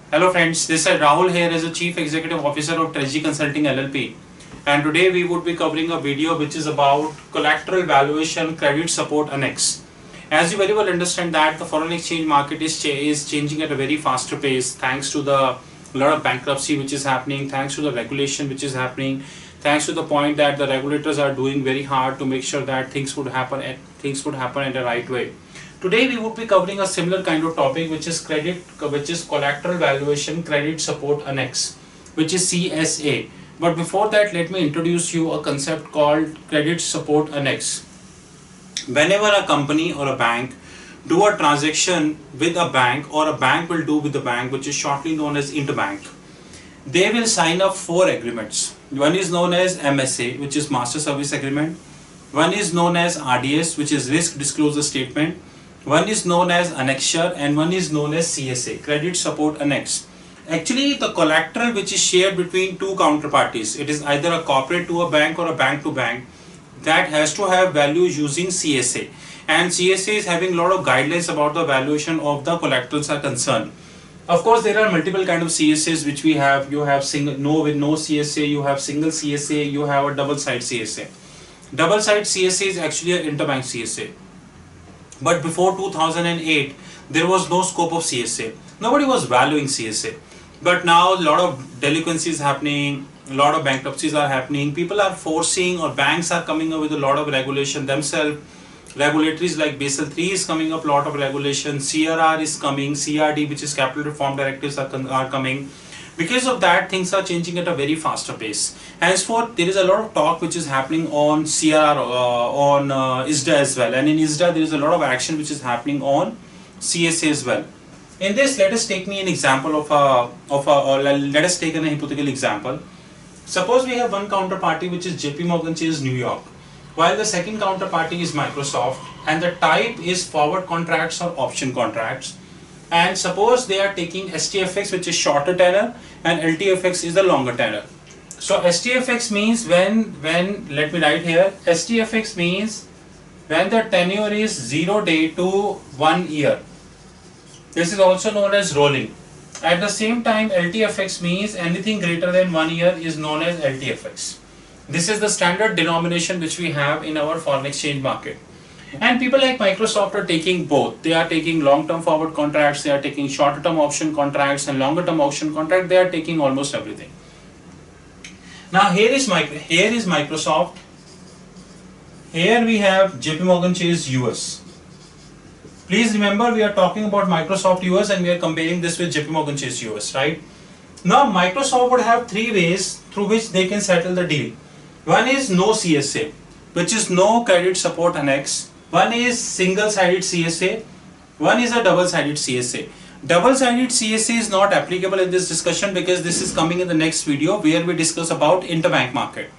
Hello friends, this is Rahul here as the Chief Executive Officer of Treasury Consulting LLP, and today we would be covering a video which is about Collateral Valuation Credit Support Annex. As you very well understand that the foreign exchange market is changing at a very faster pace thanks to the lot of bankruptcy which is happening, thanks to the regulation which is happening, thanks to the point that the regulators are doing very hard to make sure that things would happen in the right way. Today we would be covering a similar kind of topic which is Collateral Valuation Credit Support Annex, which is CSA. But before that, let me introduce you a concept called Credit Support Annex. Whenever a company or a bank do a transaction with a bank, or a bank will do with the bank, which is shortly known as interbank, they will sign up 4 agreements. One is known as MSA, which is Master Service Agreement. One is known as RDS, which is Risk Disclosure Statement. One is known as Annexure, and one is known as CSA, Credit Support Annex. Actually, the collateral which is shared between two counterparties, it is either a corporate to a bank or a bank to bank, that has to have value using CSA. And CSA is having a lot of guidelines about the valuation of the collaterals are concerned. Of course, there are multiple kind of CSAs which we have. You have with no CSA, you have single CSA, you have a double side CSA. Double side CSA is actually an interbank CSA. But before 2008, there was no scope of CSA. Nobody was valuing CSA. But now a lot of delinquency is happening, a lot of bankruptcies are happening. People are forcing, or banks are coming up with a lot of regulation themselves. Regulatories like Basel III is coming up, a lot of regulation. CRR is coming, CRD, which is Capital Reform Directives, are coming. Because of that, things are changing at a very faster pace. Henceforth, there is a lot of talk which is happening on CRR, on ISDA as well. And in ISDA, there is a lot of action which is happening on CSA as well. In this, let us take an example let us take an hypothetical example. Suppose we have one counterparty which is JP Morgan Chase New York, while the second counterparty is Microsoft, and the type is forward contracts or option contracts. And suppose they are taking STFX, which is shorter tenor, and LTFX is the longer tenor. So STFX means when let me write here, STFX means when the tenure is 0 day to 1 year. This is also known as rolling. At the same time, LTFX means anything greater than 1 year is known as LTFX. This is the standard denomination which we have in our foreign exchange market. And people like Microsoft are taking both. They are taking long-term forward contracts, they are taking shorter-term option contracts, and longer-term option contracts. They are taking almost everything. Now here is Microsoft. Here we have JP Morgan Chase US. Please remember, we are talking about Microsoft US and we are comparing this with JP Morgan Chase US, right? Now Microsoft would have 3 ways through which they can settle the deal. One is no CSA, which is no credit support annex. One is single-sided CSA, one is a double-sided CSA. Double-sided CSA is not applicable in this discussion because this is coming in the next video where we discuss about interbank market.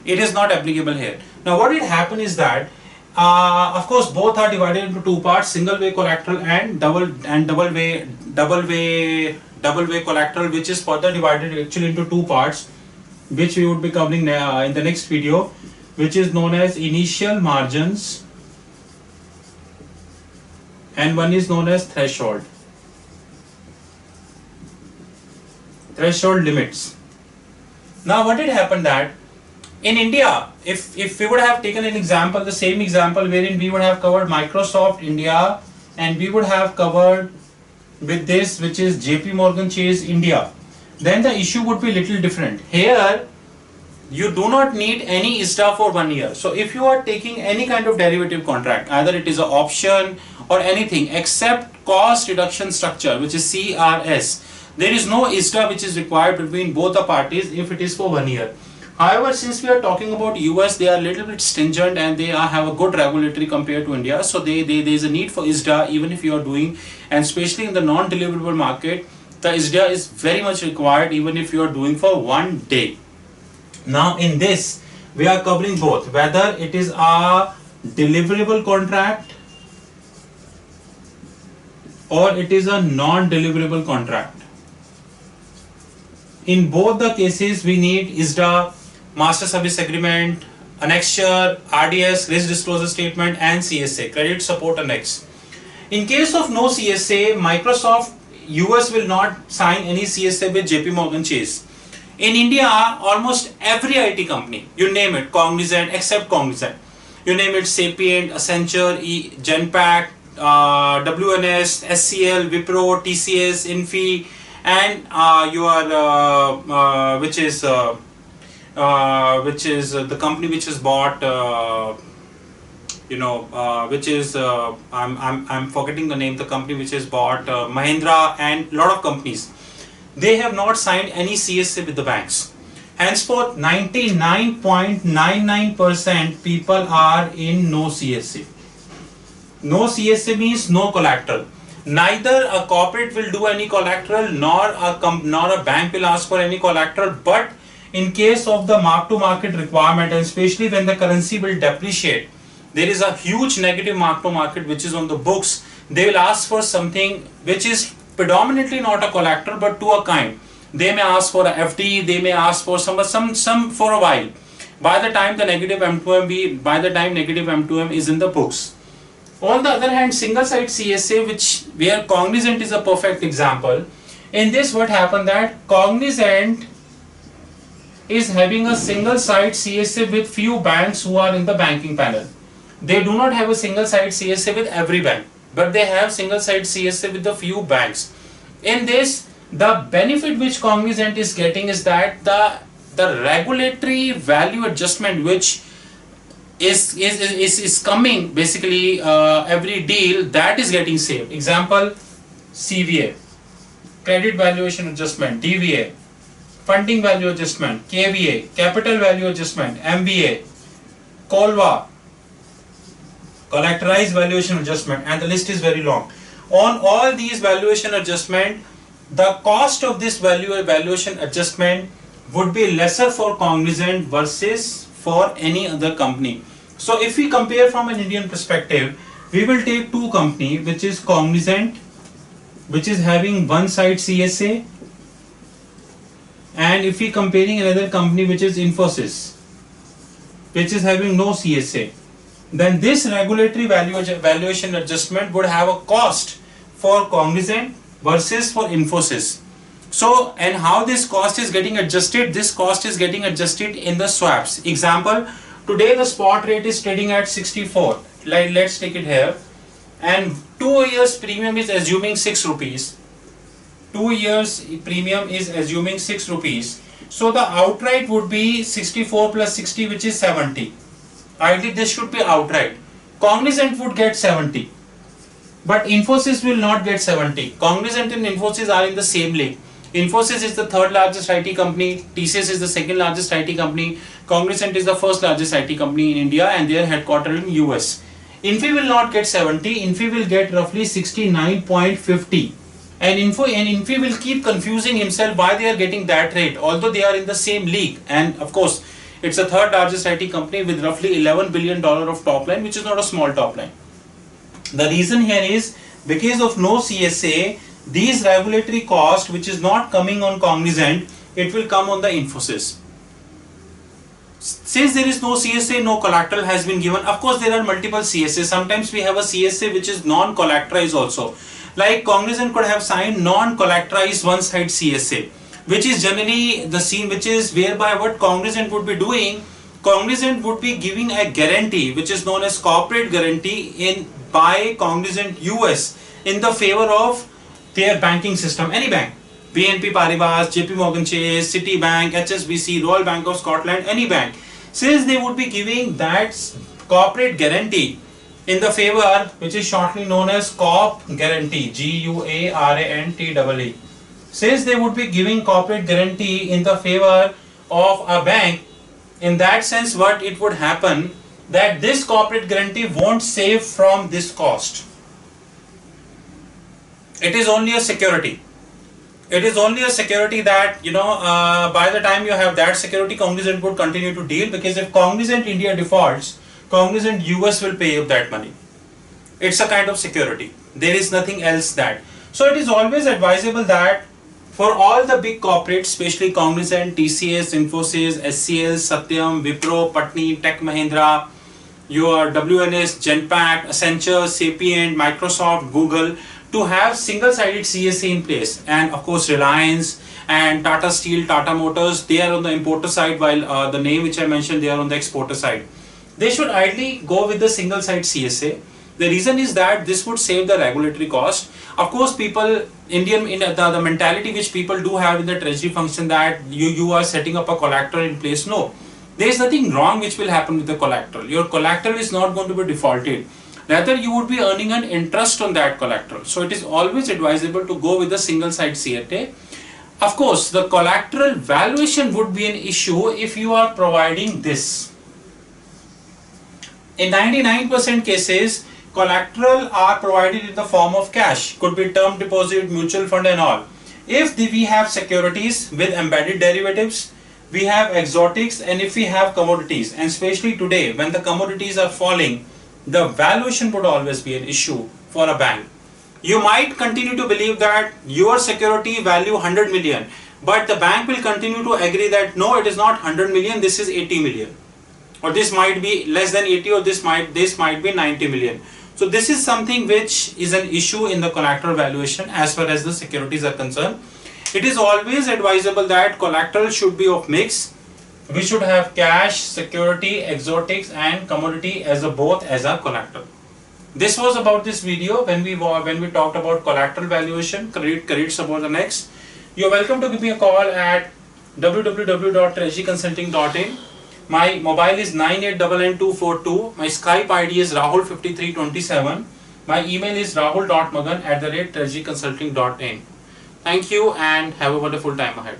It is not applicable here. Now what will happen is that, of course, both are divided into 2 parts, single-way collateral and double-way collateral, which is further divided actually into 2 parts, which we would be covering in the next video, which is known as initial margins, and one is known as threshold limits. Now what did happen that in India, if we would have taken an example, the same example wherein we would have covered Microsoft India and we would have covered with this, which is JP Morgan Chase India, then the issue would be little different. Here you do not need any ISDA for 1 year. So if you are taking any kind of derivative contract, either it is an option or anything except cost reduction structure, which is CRS, there is no ISDA which is required between both the parties if it is for 1 year. However, since we are talking about US, they are a little bit stringent and they have a good regulatory compared to India. So there is a need for ISDA even if you are doing, and especially in the non-deliverable market, the ISDA is very much required even if you are doing for 1 day. Now in this, we are covering both, whether it is a deliverable contract or it is a non-deliverable contract. In both the cases, we need ISDA, Master Service Agreement, Annexure, RDS, Risk Disclosure Statement, and CSA, Credit Support Annex. In case of no CSA, Microsoft US will not sign any CSA with JP Morgan Chase. In India, almost every IT company, you name it, Cognizant, except Cognizant, you name it, Sapient, Accenture, Genpact, WNS, SCL, Wipro, TCS, Infi, and which is the company which is bought, I'm forgetting the name, the company which is bought, Mahindra, and lot of companies. They have not signed any CSA with the banks. Henceforth, 99.99% people are in no CSA. No CSA means no collateral. Neither a corporate will do any collateral, nor a bank will ask for any collateral. But in case of the mark-to-market requirement, and especially when the currency will depreciate, there is a huge negative mark-to-market which is on the books. They will ask for something which is predominantly not a collateral, but to a kind. They may ask for a FD, they may ask for some for a while. By the time negative M2M is in the books. On the other hand, single site CSA, where Cognizant is a perfect example. In this, what happened that Cognizant is having a single site CSA with few banks who are in the banking panel. They do not have a single site CSA with every bank, but they have single site CSA with the few banks. In this, the benefit which Cognizant is getting is that the regulatory value adjustment which is coming, basically every deal, that is getting saved. Example, CVA, credit valuation adjustment, DVA, funding value adjustment, KVA, capital value adjustment, MVA, COLVA, collateralized valuation adjustment, and the list is very long. On all these valuation adjustment, the cost of this valuation adjustment would be lesser for Cognizant versus for any other company. So if we compare from an Indian perspective, we will take two companies, which is Cognizant, which is having one side CSA, and if we comparing another company which is Infosys, which is having no CSA, then this regulatory valuation adjustment would have a cost for Cognizant versus for Infosys. So, and how this cost is getting adjusted? This cost is getting adjusted in the swaps. Example, today the spot rate is trading at 64. Let's take it here. And 2 years premium is assuming 6 rupees. 2 years premium is assuming 6 rupees. So the outright would be 64 plus 60, which is 70. Ideally, this should be outright. Cognizant would get 70. But Infosys will not get 70. Cognizant and Infosys are in the same league. Infosys is the third largest IT company. TCS is the second largest IT company. Cognizant is the first largest IT company in India, and they are headquartered in US. Infi will not get 70. Infi will get roughly 69.50. And Infi will keep confusing himself why they are getting that rate, although they are in the same league. And of course, it's the third largest IT company with roughly $11 billion of top line, which is not a small top line. The reason here is because of no CSA, these regulatory cost, which is not coming on Cognizant, it will come on the Infosys. Since there is no CSA, no collateral has been given. Of course, there are multiple CSA. Sometimes we have a CSA which is non-collateralized also. Like Cognizant could have signed non-collateralized one-side CSA, which is generally the scene, which is whereby what Cognizant would be doing, Cognizant would be giving a guarantee, which is known as corporate guarantee by Cognizant US in the favor of their banking system, any bank, BNP Paribas, JP Morgan Chase, Citibank, HSBC, Royal Bank of Scotland, any bank. Since they would be giving that corporate guarantee in the favor, which is shortly known as Corp Guarantee, GUARANTEE. Since they would be giving corporate guarantee in the favor of a bank, in that sense what it would happen, that this corporate guarantee won't save from this cost. It is only a security. It is only a security that, by the time you have that security, Cognizant would continue to deal, because if Cognizant India defaults, Cognizant US will pay up that money. It's a kind of security. There is nothing else that. So it is always advisable that for all the big corporates, especially Cognizant, TCS, Infosys, SCL, Satyam, Wipro, Patni, Tech Mahindra, your WNS, Genpact, Accenture, Sapient, Microsoft, Google, to have single-sided CSA in place. And of course Reliance and Tata Steel, Tata Motors, they are on the importer side, while the name which I mentioned, they are on the exporter side. They should ideally go with the single-side CSA. The reason is that this would save the regulatory cost. Of course, people, the mentality which people do have in the treasury function, that you are setting up a collateral in place. No, there is nothing wrong which will happen with the collateral. Your collateral is not going to be defaulted. Rather, you would be earning an interest on that collateral. So it is always advisable to go with the single side CSA. Of course, the collateral valuation would be an issue if you are providing this. In 99% cases, collateral are provided in the form of cash, could be term deposit, mutual fund and all. If we have securities with embedded derivatives, we have exotics, and if we have commodities, and especially today when the commodities are falling, the valuation would always be an issue for a bank. You might continue to believe that your security value 100 million, but the bank will continue to agree that no, it is not 100 million, this is 80 million. Or this might be less than 80, or this might be 90 million. So this is something which is an issue in the collateral valuation as far as the securities are concerned. It is always advisable that collateral should be of mix. We should have cash, security, exotics and commodity as both as a collateral. This was about this video when we talked about collateral valuation, credit support Annex. You are welcome to give me a call at www.treasuryconsulting.in. My mobile is 98999242. My Skype ID is Rahul5327. My email is rahul.magan@treasuryconsulting.in. Thank you and have a wonderful time ahead.